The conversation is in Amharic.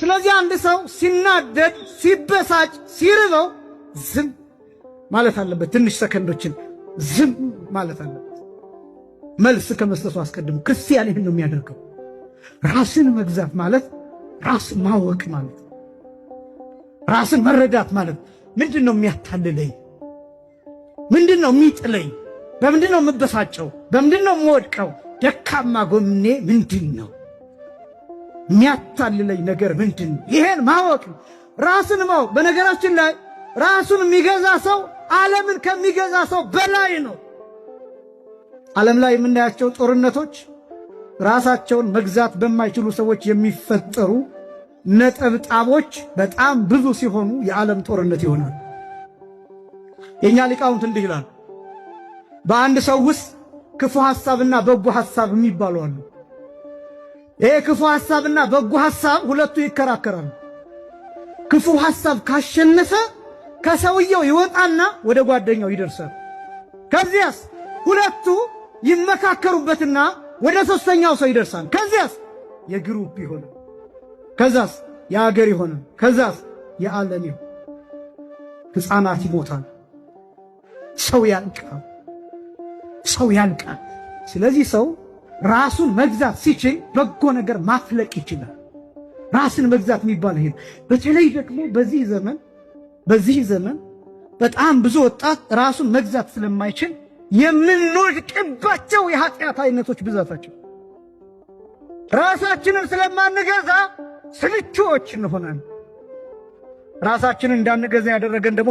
ስለዚህ አንድ ሰው ሲናደድ ሲበሳጭ ሲርበው ዝም ማለት አለበት። ትንሽ ሰከንዶችን ዝም ማለት አለበት። መልስ ከመስጠቱ አስቀድሞ ክርስቲያን ይህን ነው የሚያደርገው። ራስን መግዛት ማለት ራስ ማወቅ ማለት ራስን መረዳት ማለት ምንድነው የሚያታልለኝ? ምንድነው የሚጥለኝ? በምንድነው የምበሳጨው? በምንድነው የምወድቀው? ደካማ ጎኔ ምንድነው? የሚያታልለኝ ነገር ምንድነው? ይሄን ማወቅ ራስን ማወቅ። በነገራችን ላይ ራሱን የሚገዛ ሰው ዓለምን ከሚገዛ ሰው በላይ ነው። ዓለም ላይ የምናያቸው ጦርነቶች ራሳቸውን መግዛት በማይችሉ ሰዎች የሚፈጠሩ ነጠብጣቦች በጣም ብዙ ሲሆኑ የዓለም ጦርነት ይሆናል። የኛ ሊቃውንት እንዲህ ይላል፣ በአንድ ሰው ውስጥ ክፉ ሐሳብና በጎ ሐሳብ የሚባሉ አሉ። ይሄ ክፉ ሐሳብና በጎ ሐሳብ ሁለቱ ይከራከራሉ። ክፉ ሐሳብ ካሸነፈ ከሰውየው ይወጣና ወደ ጓደኛው ይደርሳል። ከዚያስ ሁለቱ ይመካከሩበትና ወደ ሶስተኛው ሰው ይደርሳል። ከዚያስ የግሩፕ ይሆናል። ከዛስ የአገር ይሆናል። ከዛስ የዓለም ይሆናል። ሕፃናት ይሞታል። ሰው ያልቃል። ሰው ያልቃል። ስለዚህ ሰው ራሱን መግዛት ሲችል በጎ ነገር ማፍለቅ ይችላል። ራስን መግዛት የሚባል ይሄ። በተለይ ደግሞ በዚህ ዘመን በጣም ብዙ ወጣት ራሱን መግዛት ስለማይችል የምንወድቅባቸው የኃጢአት አይነቶች ብዛታቸው። ራሳችንን ስለማንገዛ ስልቹዎች እንሆናለን። ራሳችንን እንዳንገዛ ያደረገን ደግሞ